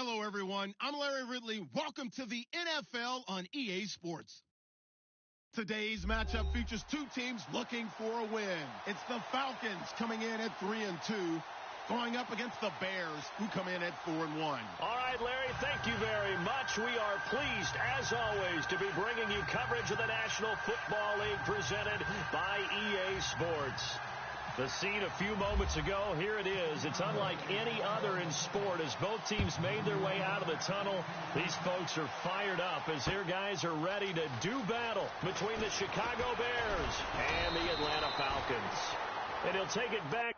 Hello, everyone. I'm Larry Ridley. Welcome to the NFL on EA Sports. Today's matchup features two teams looking for a win. It's the Falcons coming in at 3-2, going up against the Bears, who come in at 4-1. All right, Larry, thank you very much. We are pleased, as always, to be bringing you coverage of the National Football League presented by EA Sports. The scene a few moments ago, here it is. It's unlike any other in sport as both teams made their way out of the tunnel. These folks are fired up as their guys are ready to do battle between the Chicago Bears and the Atlanta Falcons. And he'll take it back.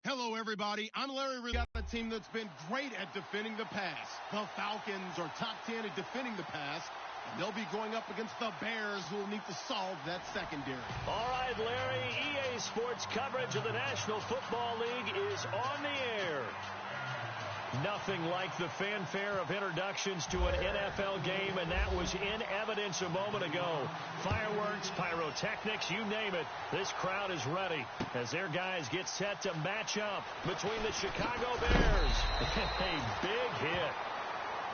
Hello, everybody. I'm Larry Ridley. Got a team that's been great at defending the pass. The Falcons are top 10 at defending the pass, and they'll be going up against the Bears, who will need to solve that secondary. All right, Larry, EA Sports coverage of the National Football League is on the air. Nothing like the fanfare of introductions to an NFL game, and that was in evidence a moment ago. Fireworks, pyrotechnics, you name it. This crowd is ready as their guys get set to match up between the Chicago Bears. A big hit.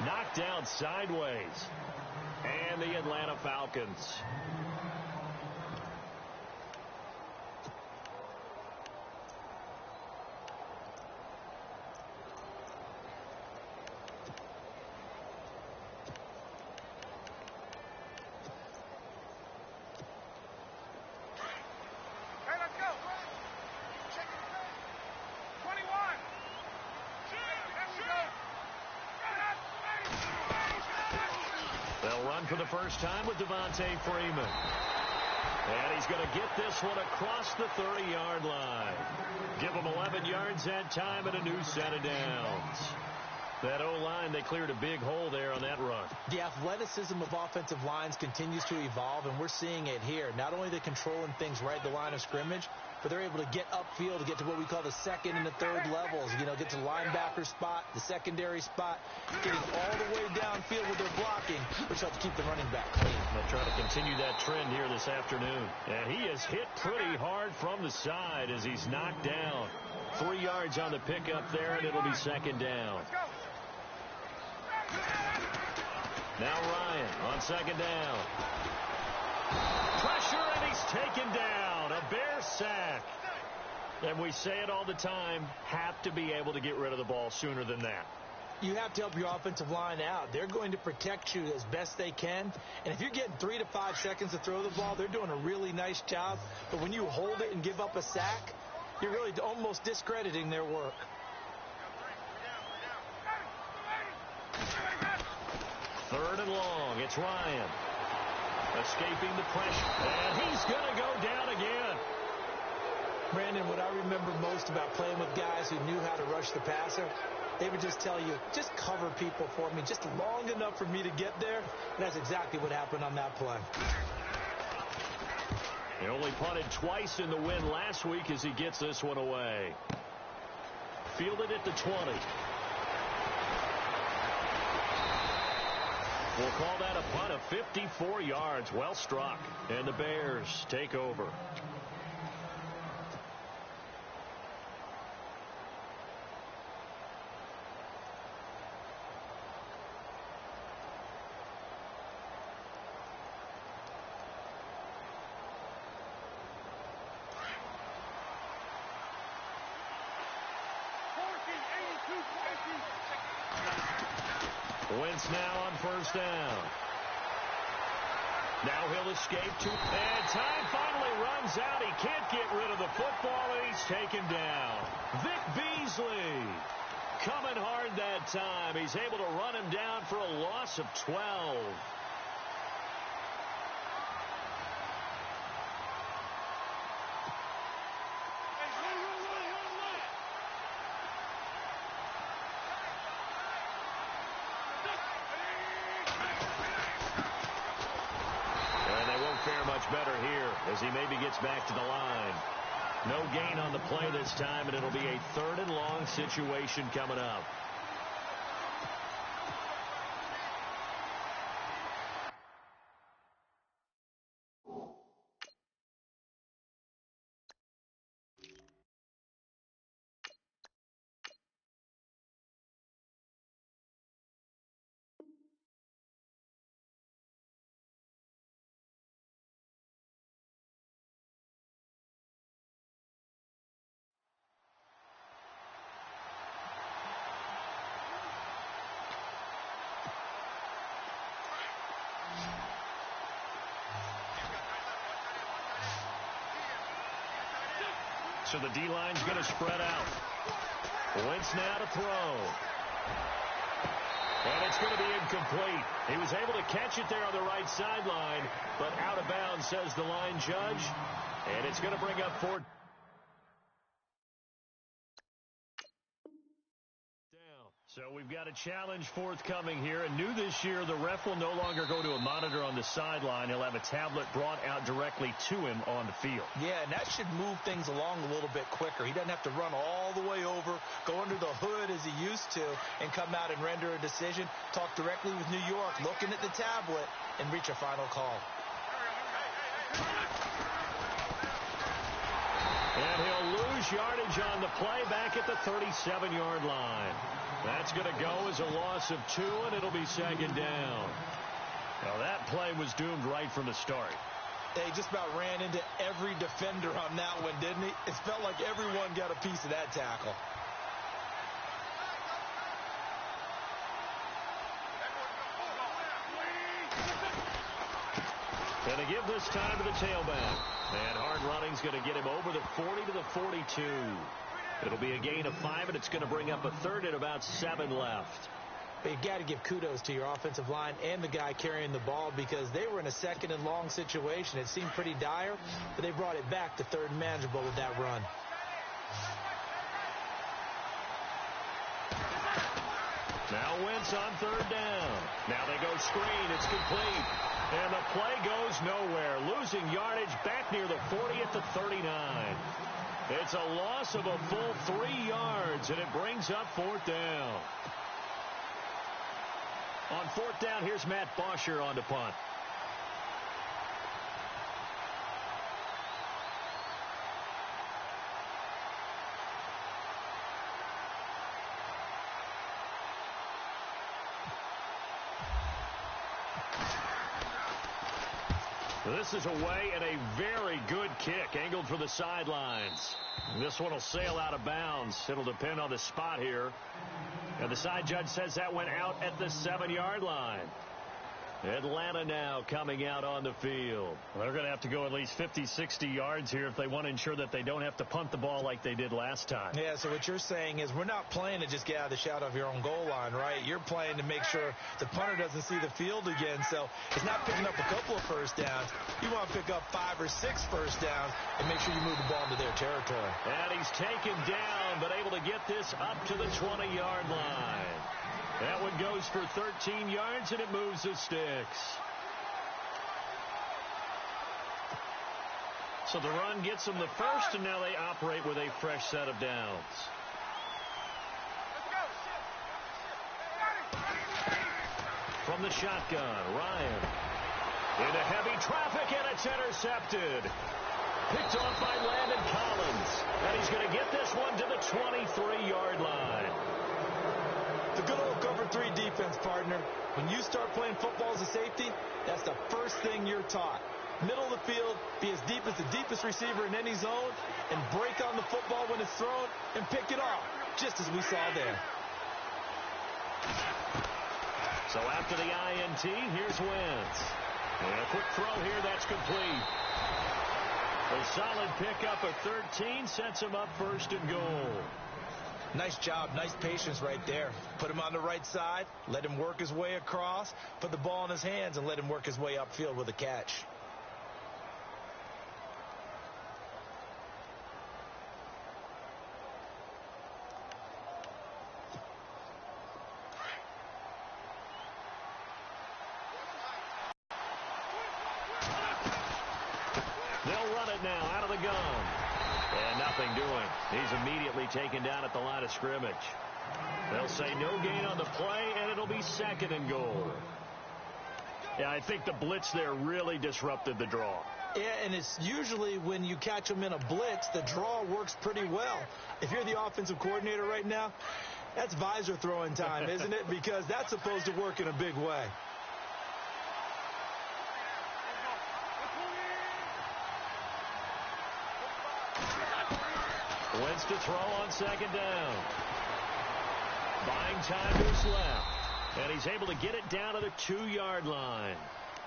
Knocked down sideways. And the Atlanta Falcons. They'll run for the first time with Devontae Freeman. And he's going to get this one across the 30-yard line. Give him 11 yards that time and a new set of downs. That O-line, they cleared a big hole there on that run. The athleticism of offensive lines continues to evolve, and we're seeing it here. Not only are they controlling things right at the line of scrimmage, but they're able to get upfield to get to what we call the second and the third levels. You know, get to the linebacker spot, the secondary spot, getting all the way downfield with their blocking, which helps keep the running back clean. They'll try to continue that trend here this afternoon. And he is hit pretty hard from the side as he's knocked down. 3 yards on the pickup there, and it'll be second down. Now Ryan on second down. Pressure, and he's taken down. A Bear sack. And we say it all the time, have to be able to get rid of the ball sooner than that. You have to help your offensive line out. They're going to protect you as best they can. And if you're getting 3 to 5 seconds to throw the ball, they're doing a really nice job. But when you hold it and give up a sack, you're really almost discrediting their work. Third and long. It's Ryan. Escaping the pressure. And he's going to go down again. Brandon, what I remember most about playing with guys who knew how to rush the passer, they would just tell you, just cover people for me, just long enough for me to get there. And that's exactly what happened on that play. He only punted twice in the win last week as he gets this one away. Fielded at the 20. We'll call that a punt of 54 yards. Well struck. And the Bears take over. Wentz now on first down. Now he'll escape to, and time finally runs out. He can't get rid of the football, and he's taken down. Vic Beasley coming hard that time. He's able to run him down for a loss of 12. Fare much better here as he maybe gets back to the line. No gain on the play this time, and it'll be a third and long situation coming up. So the D-line's going to spread out. Wentz now to throw. And it's going to be incomplete. He was able to catch it there on the right sideline, but out of bounds, says the line judge. And it's going to bring up fourth. So we've got a challenge forthcoming here. And new this year, the ref will no longer go to a monitor on the sideline. He'll have a tablet brought out directly to him on the field. Yeah, and that should move things along a little bit quicker. He doesn't have to run all the way over, go under the hood as he used to, and come out and render a decision. Talk directly with New York, looking at the tablet, and reach a final call. And he'll lose yardage on the play back at the 37-yard line. That's going to go as a loss of 2, and it'll be second down. Now, that play was doomed right from the start. They just about ran into every defender on that one, didn't he? It felt like everyone got a piece of that tackle. Going to give this time to the tailback. And hard running's going to get him over the 40 to the 42. It'll be a gain of 5, and it's going to bring up a third and about 7 left. But you got to give kudos to your offensive line and the guy carrying the ball, because they were in a second and long situation. It seemed pretty dire, but they brought it back to third and manageable with that run. Now Wentz on third down. Now they go screen. It's complete. And the play goes nowhere. Losing yardage back near the 40 at the 39. It's a loss of a full 3 yards, and it brings up fourth down. On fourth down, here's Matt Bosher on to punt. This is away, and a very good kick angled for the sidelines. This one will sail out of bounds. It'll depend on the spot here. And the side judge says that went out at the 7-yard line. Atlanta now coming out on the field. They're going to have to go at least 50, 60 yards here if they want to ensure that they don't have to punt the ball like they did last time. Yeah, so what you're saying is we're not playing to just get out of the shadow of your own goal line, right? You're playing to make sure the punter doesn't see the field again. So it's not picking up a couple of first downs. You want to pick up 5 or 6 first downs and make sure you move the ball into their territory. And he's taken down, but able to get this up to the 20-yard line. That one goes for 13 yards, and it moves the sticks. So the run gets them the first, and now they operate with a fresh set of downs. From the shotgun, Ryan. Into heavy traffic, and it's intercepted. Picked off by Landon Collins. And he's going to get this one to the 23-yard line. The good old cover 3 defense, partner. When you start playing football as a safety, that's the first thing you're taught. Middle of the field, be as deep as the deepest receiver in any zone, and break on the football when it's thrown and pick it off, just as we saw there. So after the INT, here's Wentz. And a quick throw here, that's complete. A solid pickup of 13 sets him up first and goal. Nice job, nice patience right there. Put him on the right side, let him work his way across, put the ball in his hands, and let him work his way upfield with a catch. They'll run it now out of the gun. And nothing doing. He's immediately taken down at the line of scrimmage. They'll say no gain on the play, and it'll be second and goal. Yeah, I think the blitz there really disrupted the draw. Yeah, and it's usually when you catch them in a blitz, the draw works pretty well. If you're the offensive coordinator right now, that's visor throwing time, isn't it? Because that's supposed to work in a big way. Wentz to throw on second down. Buying time to his left. And he's able to get it down to the 2-yard line.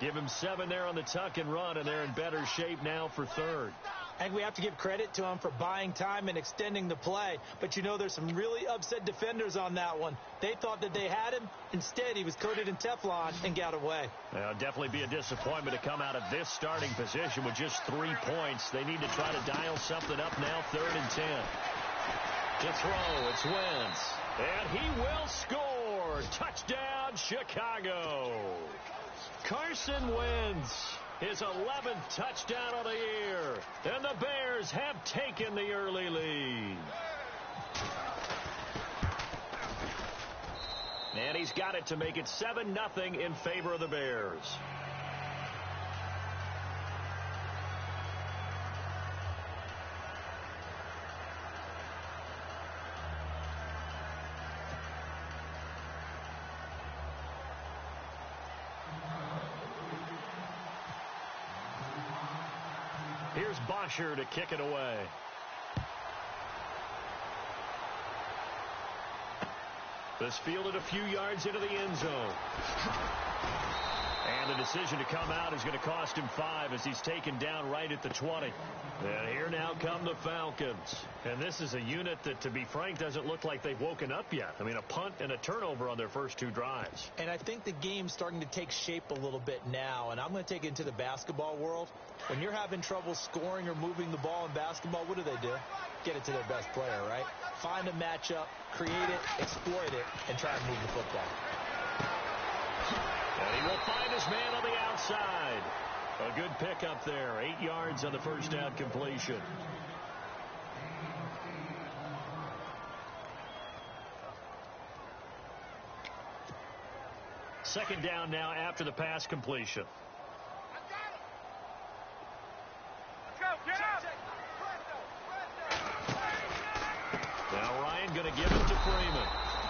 Give him 7 there on the tuck and run, and they're in better shape now for third. And we have to give credit to him for buying time and extending the play. But, you know, there's some really upset defenders on that one. They thought that they had him. Instead, he was coated in Teflon and got away. It'll definitely be a disappointment to come out of this starting position with just 3 points. They need to try to dial something up now, 3rd and 10. To throw, it's Wentz. And he will score. Touchdown, Chicago. Carson Wentz, his 11th touchdown of the year. And the Bears have taken the early lead. And he's got it to make it 7-0 in favor of the Bears. Here's Bosher to kick it away. This fielded a few yards into the end zone. And the decision to come out is going to cost him 5 as he's taken down right at the 20. And here now come the Falcons. And this is a unit that, to be frank, doesn't look like they've woken up yet. I mean, a punt and a turnover on their first 2 drives. And I think the game's starting to take shape a little bit now. And I'm going to take it into the basketball world. When you're having trouble scoring or moving the ball in basketball, what do? Get it to their best player, right? Find a matchup, create it, exploit it, and try and move the football. And he will find his man on the outside. A good pickup there. 8 yards on the first down completion. Second down now after the pass completion. Now Ryan going to give it to Freeman.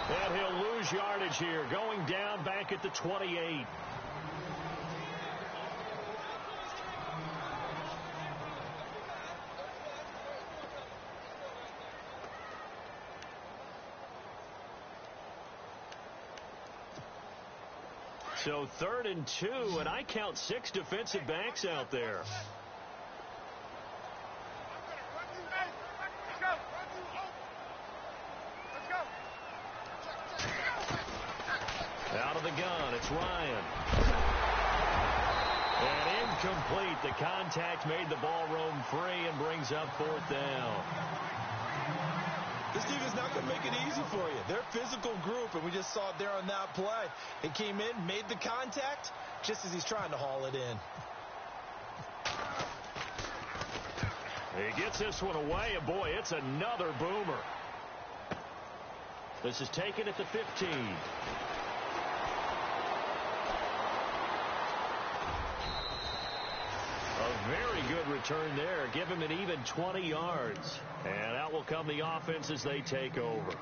And he'll lose yardage here, going down back at the 28. So 3rd and 2, and I count 6 defensive backs out there. Out of the gun, it's Ryan. And incomplete. The contact made the ball roam free and brings up 4th down. This defense is not going to make it easy for you. They're a physical group, and we just saw it there on that play. It came in, made the contact, just as he's trying to haul it in. He gets this one away, and boy, it's another boomer. This is taken at the 15. A very good return there. Give him an even 20 yards. And out will come the offense as they take over.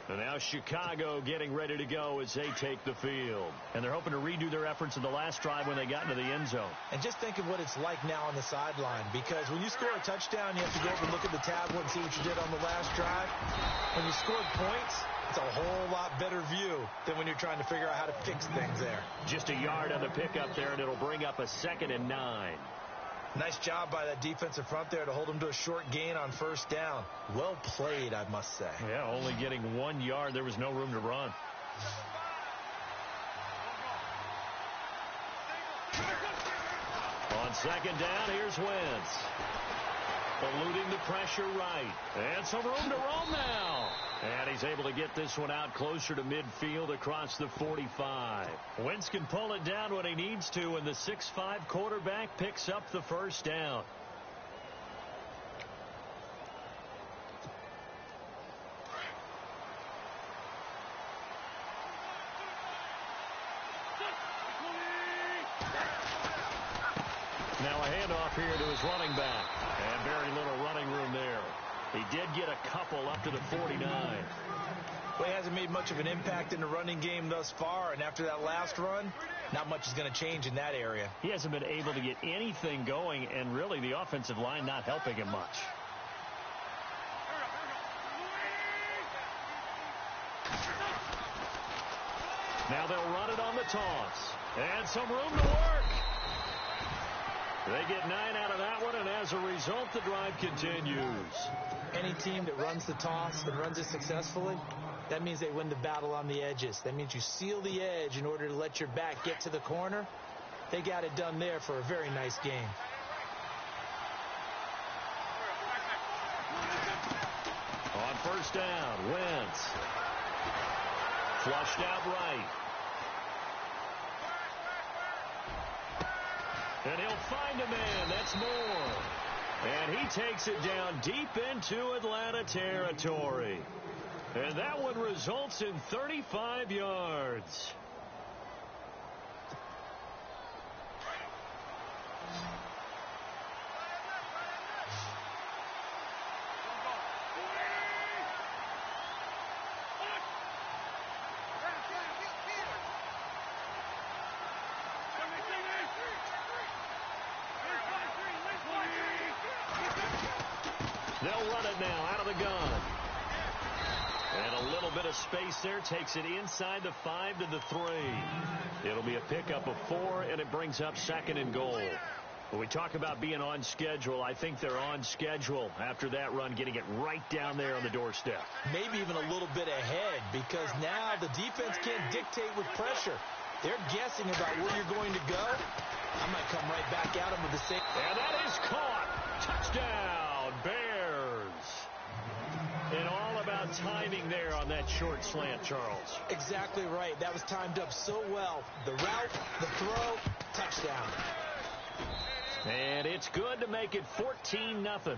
And now Chicago getting ready to go as they take the field. And they're hoping to redo their efforts in the last drive when they got into the end zone. And just think of what it's like now on the sideline. Because when you score a touchdown, you have to go over and look at the tablet and see what you did on the last drive. When you scored points, it's a whole lot better view than when you're trying to figure out how to fix things there. Just a yard on the pickup there, and it'll bring up a 2nd and 9. Nice job by that defensive front there to hold him to a short gain on 1st down. Well played, I must say. Yeah, only getting 1 yard. There was no room to run. On 2nd down, here's Wentz. Eluding the pressure right. And some room to roam now. And he's able to get this one out closer to midfield across the 45. Wentz can pull it down when he needs to, and the 6'5" quarterback picks up the 1st down. Now a handoff here to his running back. And very little running room there. He did get a couple up to the 49. Well, he hasn't made much of an impact in the running game thus far, and after that last run, not much is going to change in that area. He hasn't been able to get anything going, and really the offensive line not helping him much. Now they'll run it on the toss. And some room to work. They get 9 out of that one, and as a result, the drive continues. Any team that runs the toss and runs it successfully, that means they win the battle on the edges. That means you seal the edge in order to let your back get to the corner. They got it done there for a very nice game. On first down. Wentz. Flushed out right. And he'll find a man. That's Moore. And he takes it down deep into Atlanta territory. And that one results in 35 yards. They'll run it now out of the gun. And a little bit of space there takes it inside the 5 to the 3. It'll be a pickup of 4, and it brings up 2nd and goal. When we talk about being on schedule, I think they're on schedule after that run, getting it right down there on the doorstep. Maybe even a little bit ahead, because now the defense can't dictate with pressure. They're guessing about where you're going to go. I might come right back at them with the same. And that is caught. Touchdown, Bears. And all about timing there on that short slant, Charles. Exactly right. That was timed up so well. The route, the throw, touchdown. And it's good to make it 14-0.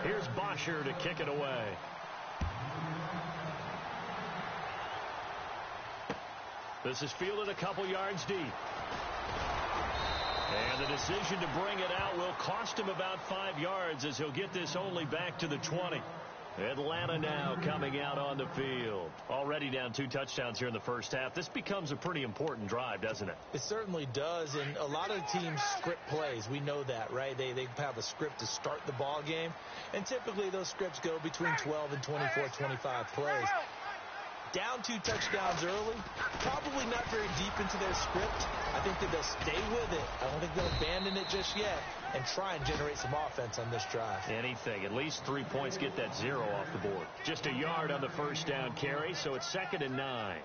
Here's Bosher to kick it away. This is fielded a couple yards deep. And the decision to bring it out will cost him about 5 yards as he'll get this only back to the 20. Atlanta now coming out on the field. Already down 2 touchdowns here in the first half. This becomes a pretty important drive, doesn't it? It certainly does, and a lot of teams script plays. We know that, right? They have a script to start the ball game, and typically those scripts go between 12 and 24, 25 plays. Down 2 touchdowns early, probably not very deep into their script. I think that they'll stay with it. I don't think they'll abandon it just yet and try and generate some offense on this drive. Anything. At least 3 points, get that 0 off the board. Just a yard on the first down carry, so it's 2nd and 9.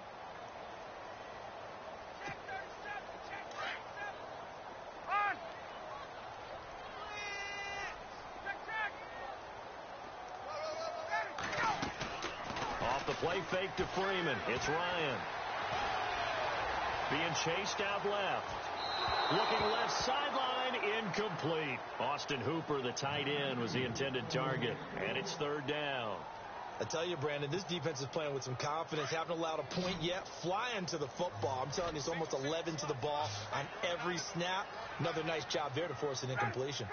Off the play fake to Freeman. It's Ryan. Being chased out left. Looking left sideline, incomplete. Austin Hooper, the tight end, was the intended target. And it's 3rd down. I tell you, Brandon, this defense is playing with some confidence. Haven't allowed a point yet. Flying to the football. I'm telling you, it's almost 11 to the ball on every snap. Another nice job there to force an incompletion.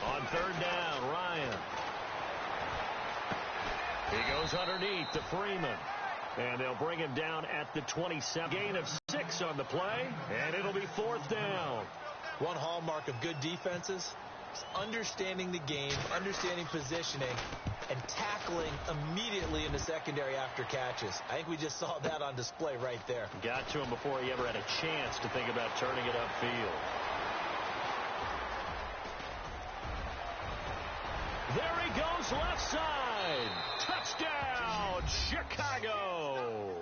On 3rd down, Ryan. He goes underneath to Freeman. And they'll bring him down at the 27. Gain of 6 on the play, and it'll be 4th down. One hallmark of good defenses is understanding the game, understanding positioning, and tackling immediately in the secondary after catches. I think we just saw that on display right there. Got to him before he ever had a chance to think about turning it upfield. There he goes left side. Touchdown, Chicago.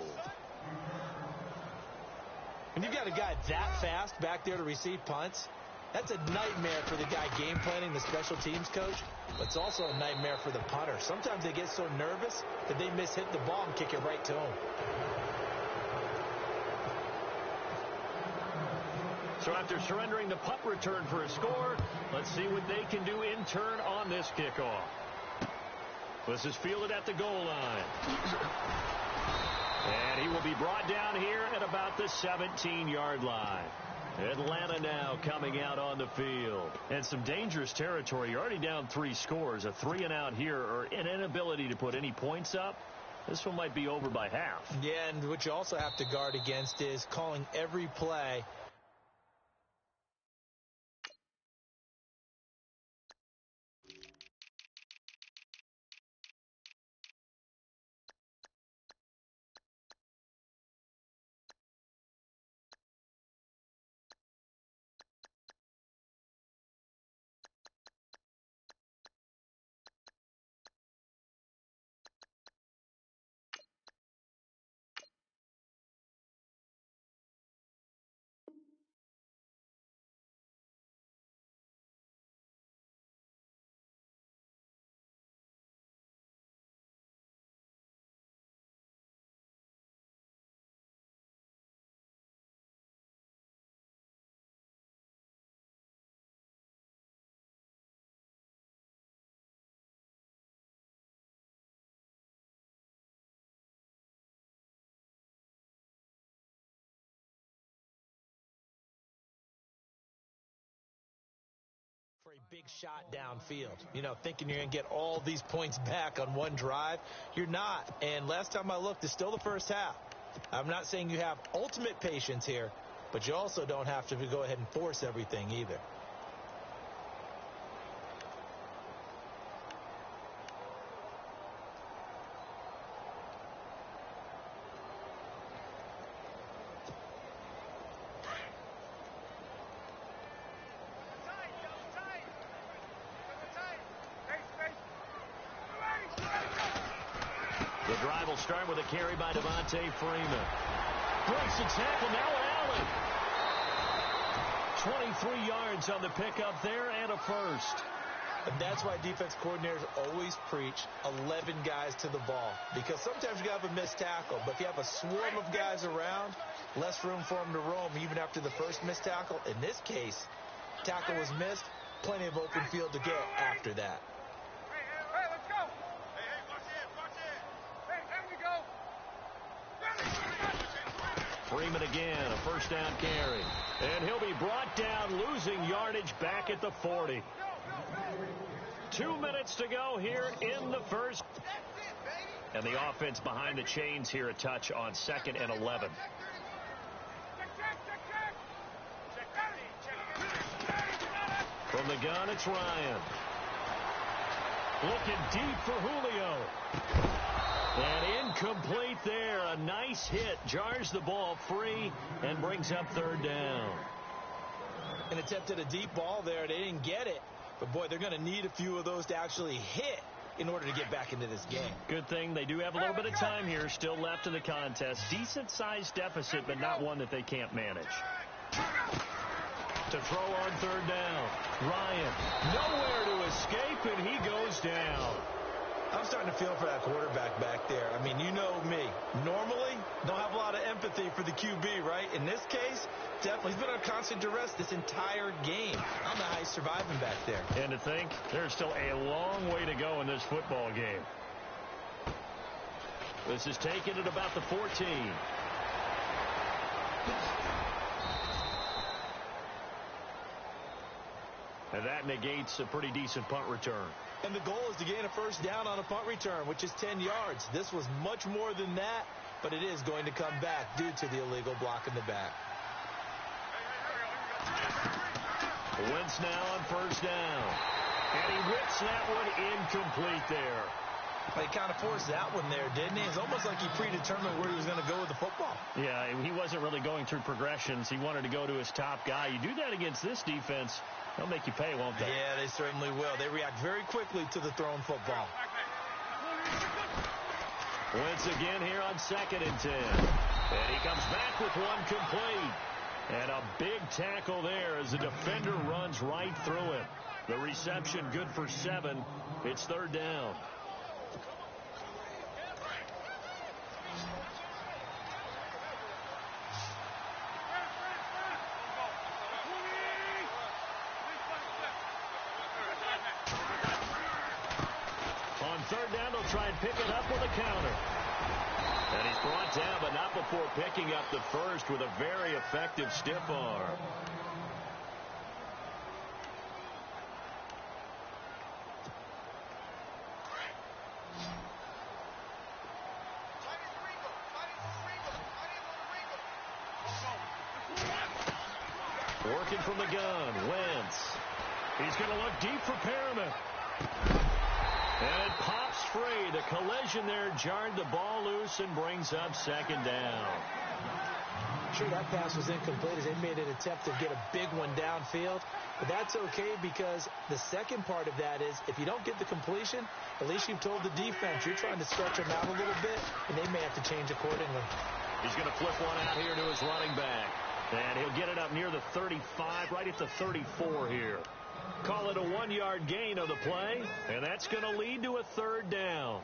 When you've got a guy that fast back there to receive punts, that's a nightmare for the guy game planning, the special teams coach, but it's also a nightmare for the punter. Sometimes they get so nervous that they hit the ball and kick it right to him. So after surrendering the punt return for a score, let's see what they can do in turn on this kickoff. This is fielded at the goal line. And he will be brought down here at about the 17-yard line. Atlanta now coming out on the field. And some dangerous territory. You're already down 3 scores. A 3-and-out here, or an inability to put any points up. This one might be over by half. Yeah, and what you also have to guard against is calling every play big shot downfield, thinking you're going to get all these points back on one drive. You're not. And last time I looked, it's still the first half. I'm not saying you have ultimate patience here, but you also don't have to go ahead and force everything either. The drive will start with a carry by Devontae Freeman. Breaks the tackle, now Allen. 23 yards on the pickup there and a first. And that's why defense coordinators always preach 11 guys to the ball. Because sometimes you have a missed tackle, but if you have a swarm of guys around, less room for them to roam even after the first missed tackle. In this case, tackle was missed, plenty of open field to get after that. Freeman again, a first down carry. And he'll be brought down, losing yardage back at the 40. 2 minutes to go here in the first. And the offense behind the chains here, a touch on 2nd and 11. From the gun, it's Ryan. Looking deep for Julio. And incomplete there. A nice hit. Jars the ball free and brings up 3rd down. And attempted a deep ball there. They didn't get it. But, boy, they're going to need a few of those to actually hit in order to get back into this game. Good thing they do have a little bit of time here still left in the contest. Decent-sized deficit, but not one that they can't manage. To throw on 3rd down. Ryan, nowhere to escape, and he goes down. I'm starting to feel for that quarterback back there. I mean, you know me. Normally, don't have a lot of empathy for the QB, right? In this case, definitely. He's been under constant duress this entire game. I don't know how he's surviving back there. And to think, there's still a long way to go in this football game. This is taken at about the 14. And that negates a pretty decent punt return. And the goal is to gain a first down on a punt return, which is 10 yards. This was much more than that, but it is going to come back due to the illegal block in the back. Wentz now on 1st down. And he whips that one incomplete there. He kind of forced that one there, didn't he? It's almost like he predetermined where he was going to go with the football. Yeah, he wasn't really going through progressions. He wanted to go to his top guy. You do that against this defense, they'll make you pay, won't they? Yeah, they certainly will. They react very quickly to the thrown football. Wentz again here on 2nd and 10. And he comes back with one complete. And a big tackle there as the defender runs right through him. The reception good for 7. It's 3rd down. On 3rd down, they'll try and pick it up with a counter. And he's brought down, but not before picking up the first with a very effective stiff arm. Working from the gun, Wentz. He's going to look deep for Perriman. And it pops free. The collision there jarred the ball loose and brings up 2nd down. Sure, that pass was incomplete as they made an attempt to get a big one downfield. But that's okay because the second part of that is if you don't get the completion, at least you've told the defense you're trying to stretch them out a little bit, and they may have to change accordingly. He's going to flip one out here to his running back. And he'll get it up near the 35, right at the 34 here. Call it a 1-yard gain of the play, and that's going to lead to a 3rd down.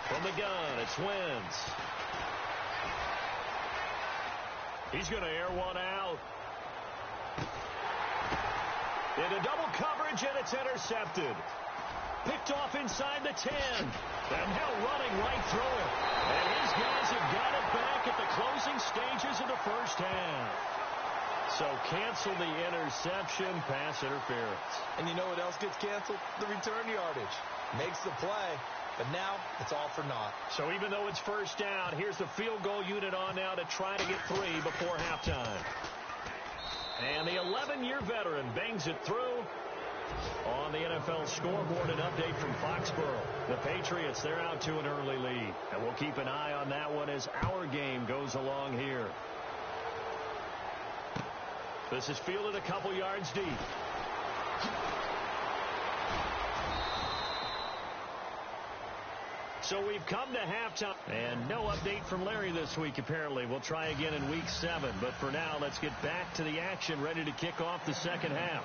From the gun, it's Wentz. He's going to air one out. Into double coverage, and it's intercepted. Picked off inside the 10. And now running right through it. And his guys have got it back at the closing stages of the first half. So cancel the interception, pass interference. And you know what else gets canceled? The return yardage. Makes the play, but now it's all for naught. So even though it's first down, here's the field goal unit on now to try to get 3 before halftime. And the 11-year veteran bangs it through. On the NFL scoreboard, an update from Foxborough. The Patriots, they're out to an early lead. And we'll keep an eye on that one as our game goes along here. This is fielded a couple yards deep. So we've come to halftime. And no update from Larry this week, apparently. We'll try again in week 7. But for now, let's get back to the action, ready to kick off the second half.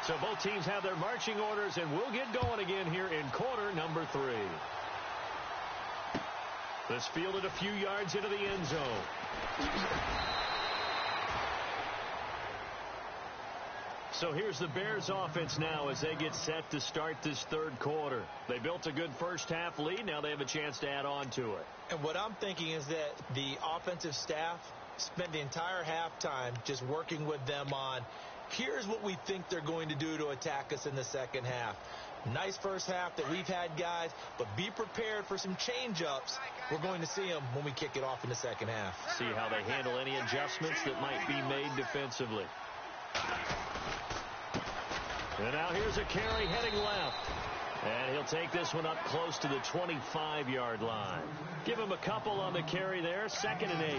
So both teams have their marching orders, and we'll get going again here in quarter number 3. This fielded a few yards into the end zone. So here's the Bears offense now as they get set to start this third quarter. They built a good first half lead. Now they have a chance to add on to it. And what I'm thinking is that the offensive staff spent the entire halftime just working with them on, here's what we think they're going to do to attack us in the second half. Nice first half that we've had, guys, but be prepared for some change-ups. We're going to see them when we kick it off in the second half. See how they handle any adjustments that might be made defensively. And now here's a carry heading left. And he'll take this one up close to the 25-yard line. Give him a couple on the carry there, 2nd and 8.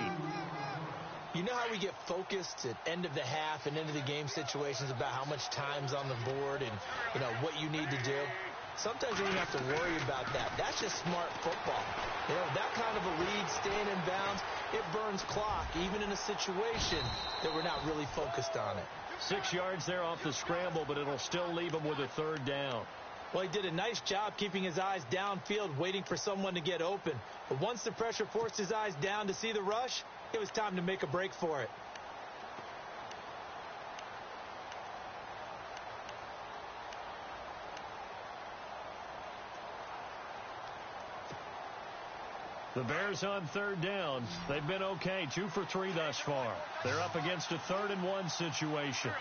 You know how we get focused at end of the half and end of the game situations about how much time's on the board and, you know, what you need to do? Sometimes you don't have to worry about that. That's just smart football. You know, that kind of a lead, staying in bounds, it burns clock, even in a situation that we're not really focused on it. 6 yards there off the scramble, but it'll still leave him with a third down. Well, he did a nice job keeping his eyes downfield, waiting for someone to get open. But once the pressure forced his eyes down to see the rush, it was time to make a break for it. The Bears on third down. They've been okay, 2 for 3 thus far. They're up against a 3rd and 1 situation.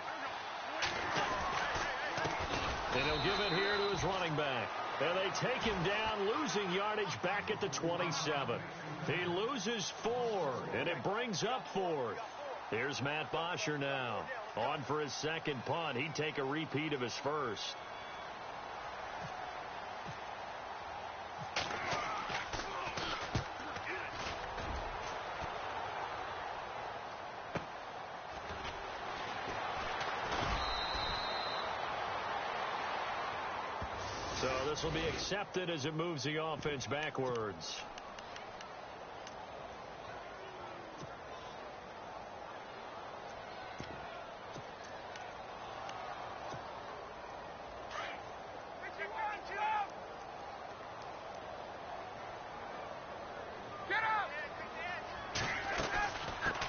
And he'll give it here to his running back. And they take him down, losing yardage back at the 27. He loses 4, and it brings up 4th. Here's Matt Bosher now. On for his second punt. He'd take a repeat of his first. So this will be accepted as it moves the offense backwards.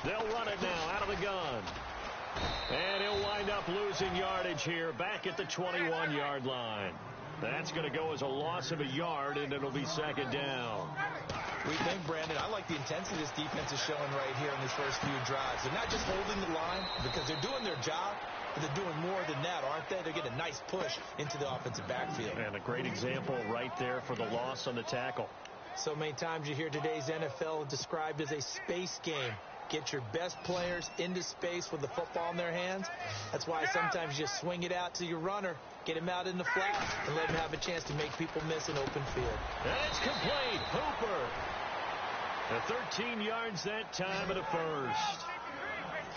They'll run it now out of the gun. And he'll wind up losing yardage here back at the 21-yard line. That's going to go as a loss of a yard, and it'll be 2nd down. We think, Brandon, I like the intensity this defense is showing right here in these first few drives. They're not just holding the line because they're doing their job, but they're doing more than that, aren't they? They're getting a nice push into the offensive backfield. And a great example right there for the loss on the tackle. So many times you hear today's NFL described as a space game. Get your best players into space with the football in their hands. That's why sometimes you just swing it out to your runner, get him out in the flat, and let him have a chance to make people miss an open field. And it's complete. Hooper. The 13 yards that time at a first.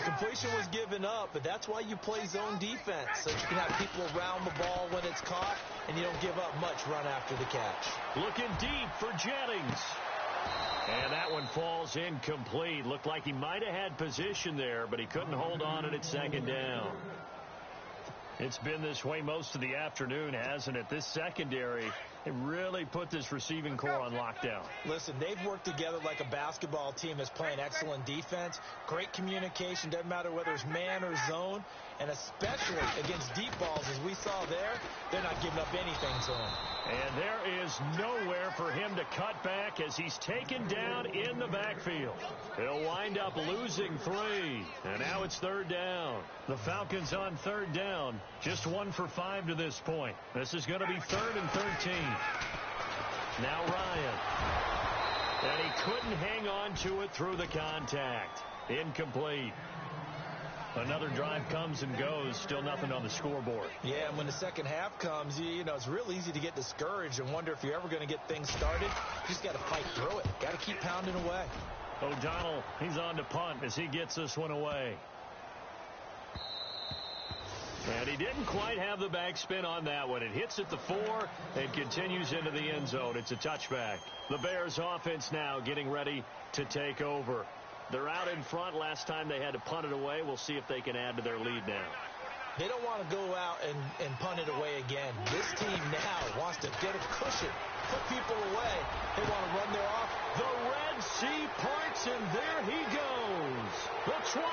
Completion was given up, but that's why you play zone defense, so you can have people around the ball when it's caught, and you don't give up much run after the catch. Looking deep for Jennings. And that one falls incomplete. Looked like he might have had position there, but he couldn't hold on at 2nd down. It's been this way most of the afternoon, hasn't it? This secondary They really put this receiving core on lockdown. Listen, they've worked together like a basketball team that's playing excellent defense, great communication, doesn't matter whether it's man or zone, and especially against deep balls, as we saw there, they're not giving up anything to them. And there is nowhere for him to cut back as he's taken down in the backfield. He'll wind up losing 3, and now it's 3rd down. The Falcons on 3rd down, just 1 for 5 to this point. This is going to be 3rd and 13. Now Ryan. And he couldn't hang on to it through the contact. Incomplete. Another drive comes and goes. Still nothing on the scoreboard. Yeah, and when the second half comes, you know, it's real easy to get discouraged and wonder if you're ever going to get things started. You just got to fight through it. Got to keep pounding away. O'Donnell, he's on to punt as he gets this one away. And he didn't quite have the backspin on that one. It hits at the 4 and continues into the end zone. It's a touchback. The Bears offense now getting ready to take over. They're out in front. Last time they had to punt it away. We'll see if they can add to their lead now. They don't want to go out and punt it away again. This team now wants to get a cushion, put people away. They want to run their off. The Red Sea parts, and there he goes. The 20.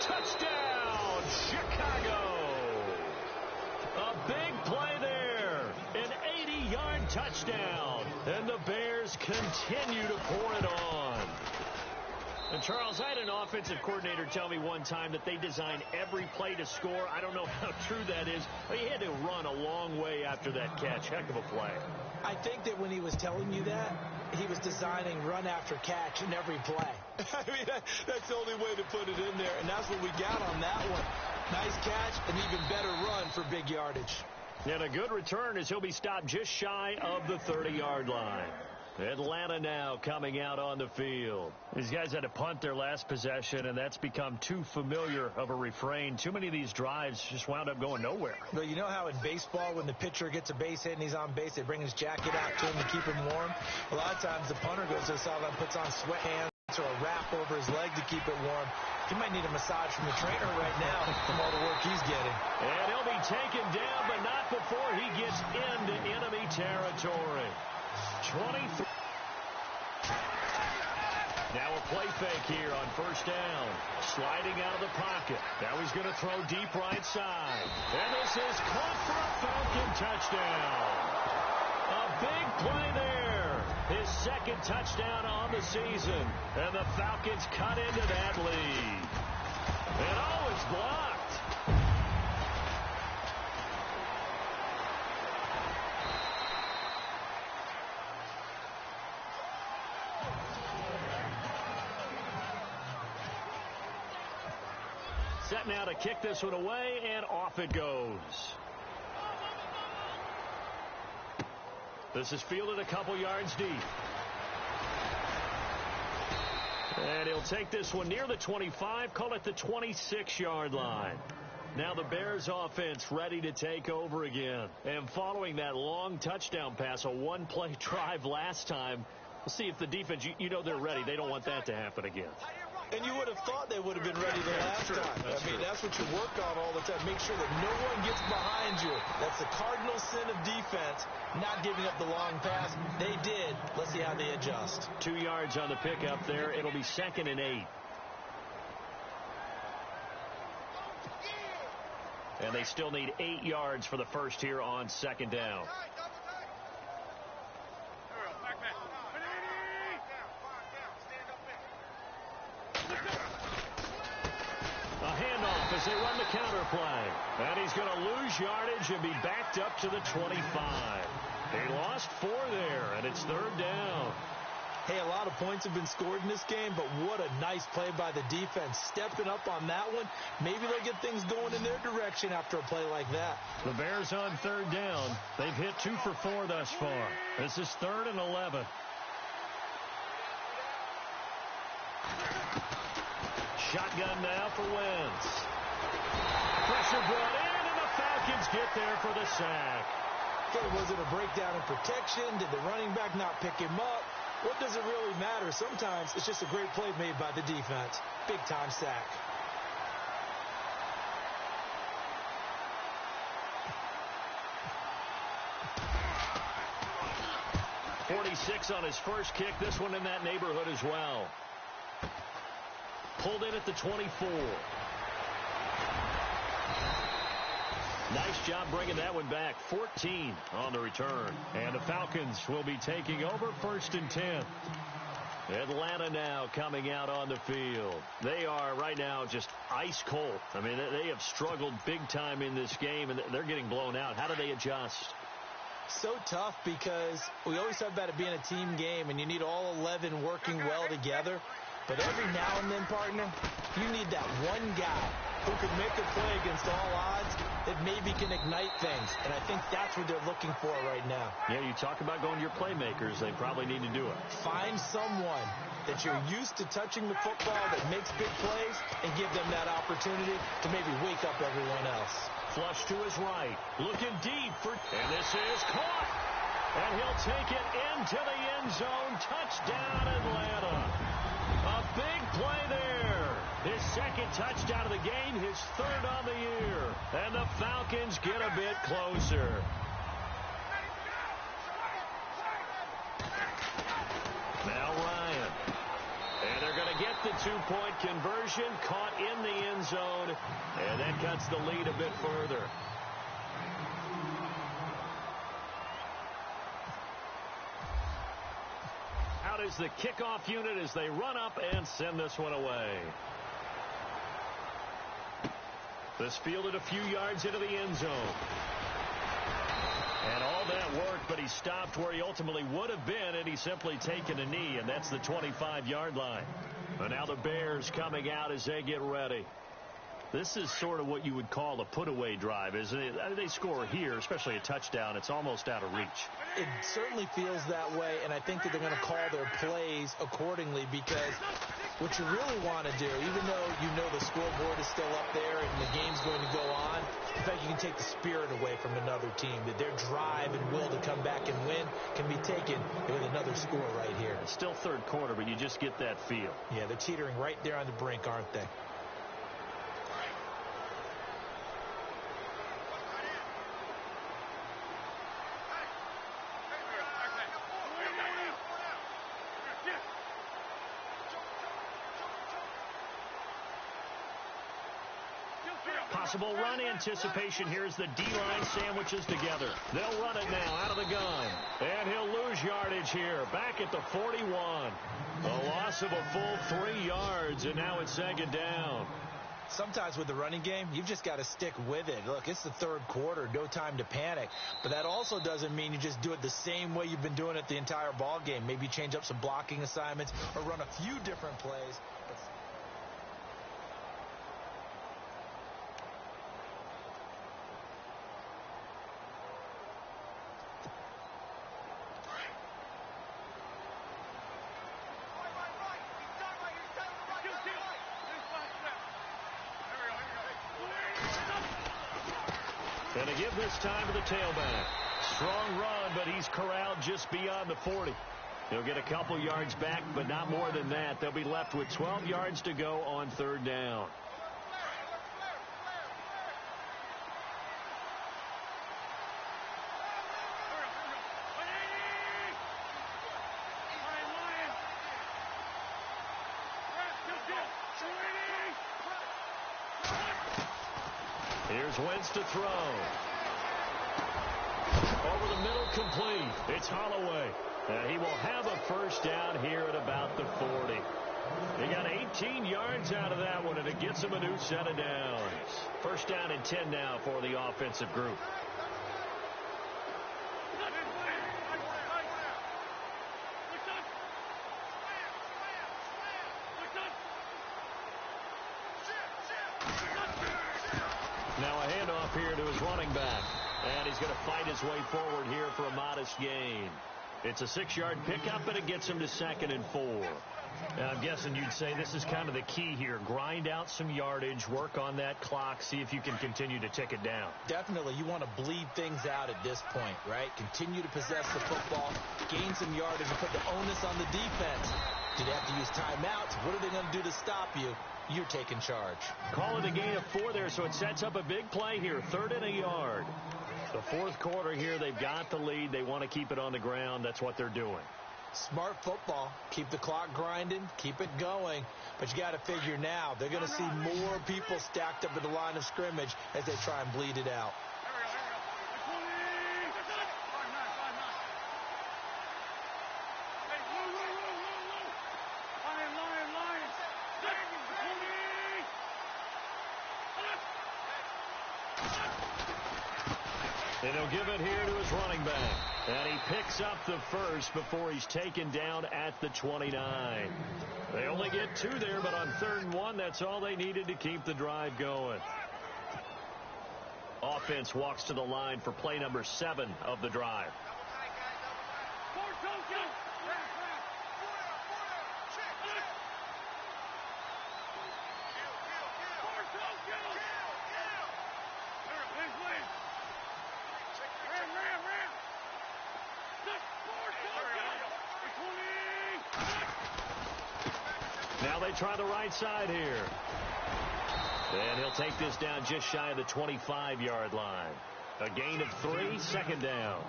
Touchdown, Chicago. A big play there. An 80-yard touchdown. And the Bears continue to pour it on. And Charles, I had an offensive coordinator tell me one time that they design every play to score. I don't know how true that is, but he had to run a long way after that catch. Heck of a play. I think that when he was telling you that, he was designing run after catch in every play. I mean, that's the only way to put it in there, and that's what we got on that one. Nice catch, an even better run for big yardage. And a good return as he'll be stopped just shy of the 30-yard line. Atlanta now coming out on the field. These guys had to punt their last possession, and that's become too familiar of a refrain. Too many of these drives just wound up going nowhere. But you know how in baseball, when the pitcher gets a base hit and he's on base, they bring his jacket out to him to keep him warm? A lot of times the punter goes to the sideline, puts on sweatpants or a wrap over his leg to keep it warm. He might need a massage from the trainer right now from all the work he's getting. And he'll be taken down, but not before he gets into enemy territory. 23. Now a play fake here on 1st down. Sliding out of the pocket. Now he's going to throw deep right side. And this is caught for a Falcon touchdown. A big play there. His 2nd touchdown on the season. And the Falcons cut into that lead. And oh, it's blocked. Set now to kick this one away, and off it goes. This is fielded a couple yards deep. And he'll take this one near the 25, call it the 26-yard line. Now the Bears offense ready to take over again. And following that long touchdown pass, a one-play drive last time, we'll see if the defense, you know they're ready. They don't want that to happen again. And you would have thought they would have been ready the last time. That's what you work on all the time. Make sure that no one gets behind you. That's the cardinal sin of defense, not giving up the long pass. They did. Let's see how they adjust. 2 yards on the pickup there. It'll be 2nd and 8. And they still need 8 yards for the first here on 2nd down. As they run the counter play. And he's going to lose yardage and be backed up to the 25. He lost 4 there, and it's 3rd down. Hey, a lot of points have been scored in this game, but what a nice play by the defense. Stepping up on that one. Maybe they'll get things going in their direction after a play like that. The Bears on 3rd down. They've hit 2 for 4 thus far. This is 3rd and 11. Shotgun now for Wentz. Pressure brought in, and the Falcons get there for the sack. Okay, was it a breakdown in protection? Did the running back not pick him up? What does it really matter? Sometimes it's just a great play made by the defense. Big-time sack. 46 on his first kick. This one in that neighborhood as well. Pulled in at the 24. Nice job bringing that one back. 14 on the return. And the Falcons will be taking over 1st and 10. Atlanta now coming out on the field. They are right now just ice cold. I mean, they have struggled big time in this game, and they're getting blown out. How do they adjust? So tough because we always talk about it being a team game, and you need all 11 working well together. But every now and then, partner, you need that one guy who can make a play against all odds that maybe can ignite things. And I think that's what they're looking for right now. Yeah, you talk about going to your playmakers. They probably need to do it. Find someone that you're used to touching the football that makes big plays and give them that opportunity to maybe wake up everyone else. Flush to his right. Looking deep for... And this is caught. And he'll take it into the end zone. Touchdown, Atlanta. A big play there. His second touchdown of the game, his third on the year. And the Falcons get a bit closer. Now Ryan. And they're going to get the two-point conversion. Caught in the end zone. And that cuts the lead a bit further. Out is the kickoff unit as they run up and send this one away. This fielded a few yards into the end zone. And all that work, but he stopped where he ultimately would have been, and he's simply taken a knee, and that's the 25-yard line. And now the Bears coming out as they get ready. This is sort of what you would call a put-away drive, isn't it? I mean, they score here, especially a touchdown. It's almost out of reach. It certainly feels that way, and I think that they're going to call their plays accordingly because what you really want to do, even though you know the scoreboard is still up there and the game's going to go on, in fact, you can take the spirit away from another team, that their drive and will to come back and win can be taken with another score right here. It's still third quarter, but you just get that feel. Yeah, they're teetering right there on the brink, aren't they? Possible run anticipation. Here's the D-line sandwiches together. They'll run it now out of the gun. And he'll lose yardage here. Back at the 41. A loss of a full 3 yards, and now it's 2nd down. Sometimes with the running game, you've just got to stick with it. Look, it's the third quarter, no time to panic. But that also doesn't mean you just do it the same way you've been doing it the entire ball game. Maybe change up some blocking assignments or run a few different plays. And to give this time to the tailback. Strong run, but he's corralled just beyond the 40. He'll get a couple yards back, but not more than that. They'll be left with 12 yards to go on 3rd down. Here's Wentz to throw. Over the middle, complete. It's Holloway. He will have a first down here at about the 40. He got 18 yards out of that one, and it gets him a new set of downs. First down and 10 now for the offensive group. Now a handoff here to his running back. And he's going to fight his way forward here for a modest gain. It's a 6-yard pickup, and it gets him to 2nd and 4. Now, I'm guessing you'd say this is kind of the key here. Grind out some yardage, work on that clock, see if you can continue to tick it down. Definitely. You want to bleed things out at this point, right? Continue to possess the football, gain some yardage, and put the onus on the defense. Do they have to use timeouts? What are they going to do to stop you? You're taking charge. Call it a gain of 4 there, so it sets up a big play here. 3rd and a yard. The fourth quarter here, they've got the lead. They want to keep it on the ground. That's what they're doing. Smart football. Keep the clock grinding. Keep it going. But you got to figure now, they're going to see more people stacked up at the line of scrimmage as they try and bleed it out. And he'll give it here to his running back. And he picks up the first before he's taken down at the 29. They only get 2 there, but on 3rd and 1, that's all they needed to keep the drive going. Offense walks to the line for play number 7 of the drive. Now they try the right side here. And he'll take this down just shy of the 25-yard line. A gain of 3, 2nd down.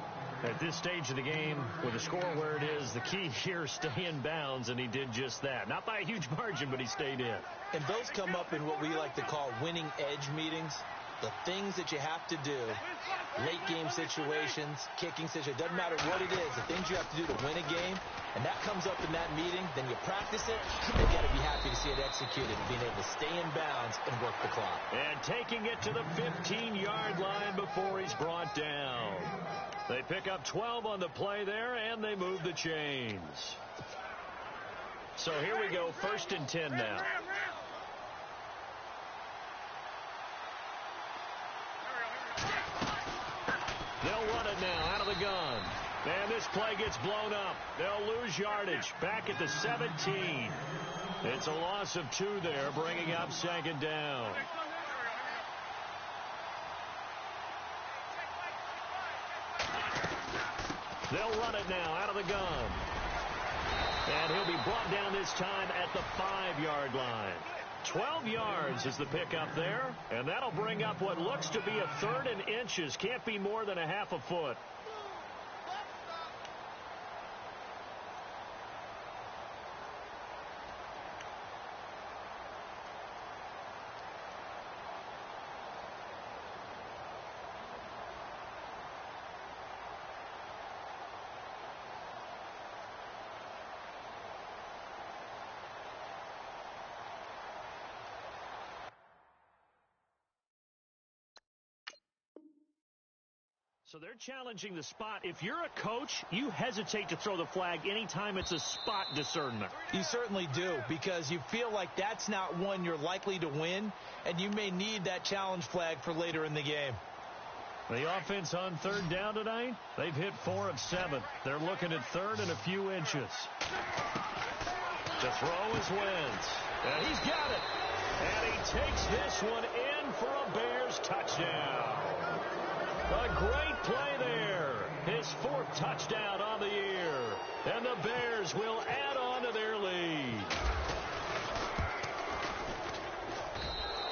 At this stage of the game, with the score where it is, the key here is stay in bounds, and he did just that. Not by a huge margin, but he stayed in. And those come up in what we like to call winning edge meetings. The things that you have to do, late game situations, kicking situations, doesn't matter what it is, the things you have to do to win a game, and that comes up in that meeting, then you practice it, they've got to be happy to see it executed, being able to stay in bounds and work the clock. And taking it to the 15-yard line before he's brought down. They pick up 12 on the play there, and they move the chains. So here we go, 1st and 10 now. They'll run it now out of the gun. And this play gets blown up. They'll lose yardage back at the 17. It's a loss of 2 there, bringing up 2nd down. They'll run it now out of the gun. And he'll be brought down this time at the 5-yard line. 12 yards is the pickup there, and that'll bring up what looks to be a 3rd and inches. Can't be more than a half a foot. So they're challenging the spot. If you're a coach, you hesitate to throw the flag anytime it's a spot discernment. You certainly do, because you feel like that's not one you're likely to win, and you may need that challenge flag for later in the game. The offense on 3rd down tonight, they've hit 4 of 7. They're looking at 3rd and a few inches. The throw is Wentz. And he's got it. And he takes this one in for a Bears touchdown. A great play there. His 4th touchdown on the year. And the Bears will add on to their lead.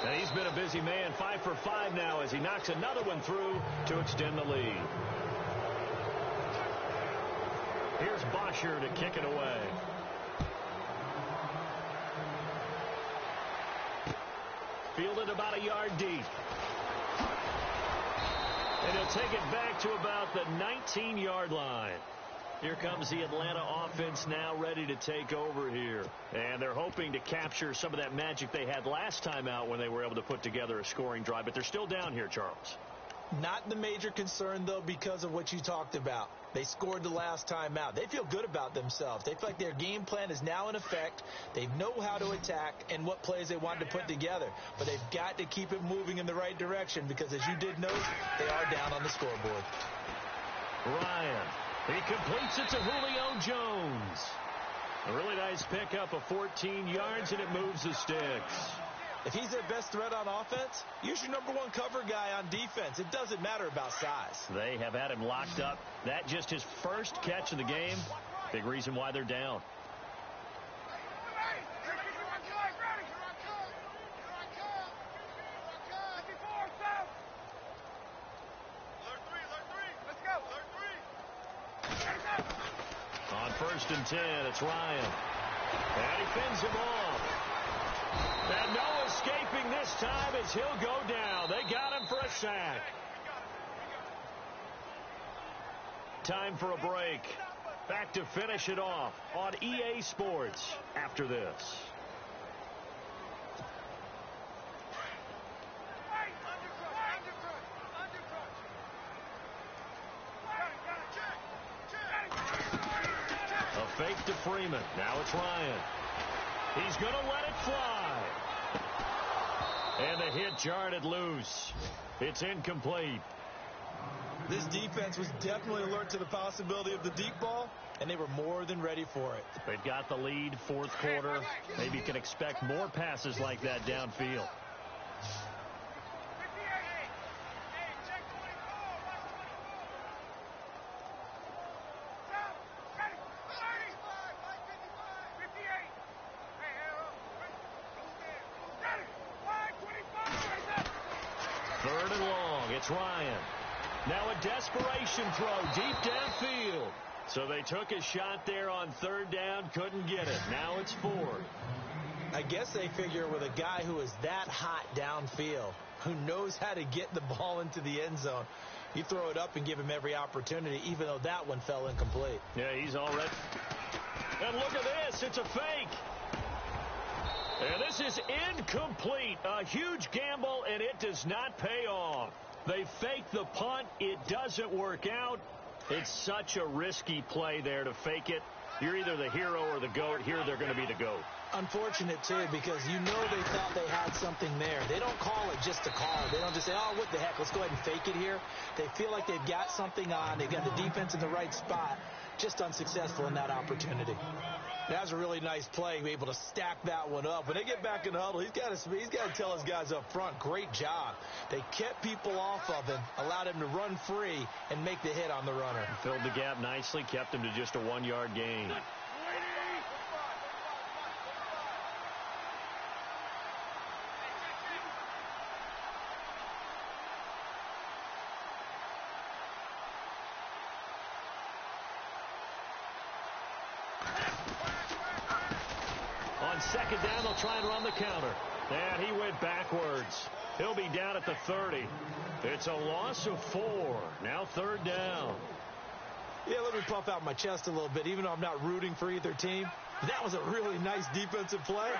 And he's been a busy man, 5 for 5 now as he knocks another one through to extend the lead. Here's Bosher to kick it away. Fielded about a yard deep. And he'll take it back to about the 19-yard line. Here comes the Atlanta offense now ready to take over here. And they're hoping to capture some of that magic they had last time out when they were able to put together a scoring drive. But they're still down here, Charles. Not the major concern, though, because of what you talked about. They scored the last time out. They feel good about themselves. They feel like their game plan is now in effect. They know how to attack and what plays they want to put together. But they've got to keep it moving in the right direction because, as you did note, they are down on the scoreboard. Ryan. He completes it to Julio Jones. A really nice pickup of 14 yards, and it moves the sticks. If he's their best threat on offense, use your number 1 cover guy on defense. It doesn't matter about size. They have had him locked up. That just his first catch of the game. Big reason why they're down. first and 10. It's Ryan. And he fends him off. And no escaping this time as he'll go down. They got him for a sack. Time for a break. Back to finish it off on EA Sports after this. A fake to Freeman. Now it's Ryan. He's going to let it fly. And the hit jarred it loose. It's incomplete. This defense was definitely alert to the possibility of the deep ball, and they were more than ready for it. They've got the lead, fourth quarter. Maybe you can expect more passes like that downfield. Third and long. It's Ryan. Now a desperation throw deep downfield. So they took a shot there on third down, couldn't get it. Now it's fourth. I guess they figure with a guy who is that hot downfield, who knows how to get the ball into the end zone, you throw it up and give him every opportunity, even though that one fell incomplete. Yeah, he's all ready. And look at this. It's a fake. And this is incomplete. A huge gamble, and it does not pay off. They fake the punt. It doesn't work out. It's such a risky play there to fake it. You're either the hero or the GOAT. Here they're going to be the GOAT. Unfortunate, too, because you know they thought they had something there. They don't call it just to call it. They don't just say, oh, what the heck, let's go ahead and fake it here. They feel like they've got something on. They've got the defense in the right spot. Just unsuccessful in that opportunity. That was a really nice play, able to stack that one up. When they get back in the huddle, he's got to tell his guys up front, great job. They kept people off of him, allowed him to run free and make the hit on the runner. Filled the gap nicely, kept him to just a 1-yard gain. On second down, they'll try and run the counter. And he went backwards. He'll be down at the 30. It's a loss of 4. Now third down. Yeah, let me puff out my chest a little bit, even though I'm not rooting for either team. That was a really nice defensive play.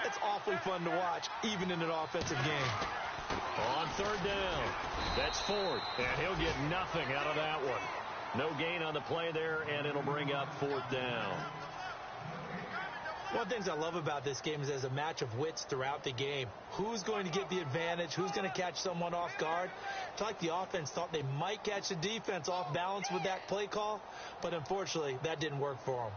It's awfully fun to watch, even in an offensive game. On third down, that's fourth, and he'll get nothing out of that one. No gain on the play there, and it'll bring up fourth down. One of the things I love about this game is there's a match of wits throughout the game. Who's going to get the advantage? Who's going to catch someone off guard? I feel like the offense thought they might catch the defense off balance with that play call, but unfortunately, that didn't work for them.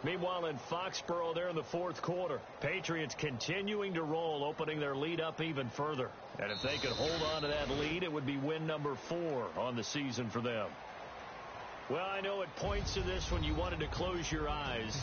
Meanwhile, in Foxborough, there in the fourth quarter, Patriots continuing to roll, opening their lead up even further. And if they could hold on to that lead, it would be win number 4 on the season for them. Well, I know at points in this when you wanted to close your eyes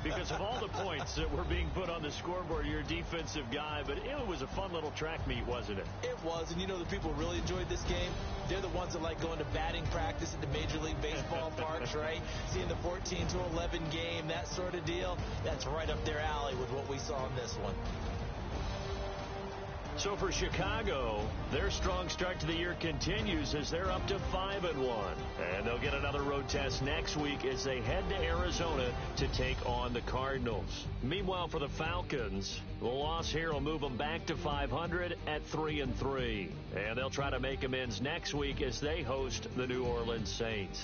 because of all the points that were being put on the scoreboard. You're a defensive guy, but it was a fun little track meet, wasn't it? It was, and you know the people really enjoyed this game? They're the ones that like going to batting practice at the Major League Baseball parks, right? Seeing the 14-11 game, that sort of deal. That's right up their alley with what we saw in this one. So for Chicago, their strong start to the year continues as they're up to 5-1. And they'll get another road test next week as they head to Arizona to take on the Cardinals. Meanwhile, for the Falcons, the loss here will move them back to 500 at 3-3. And they'll try to make amends next week as they host the New Orleans Saints.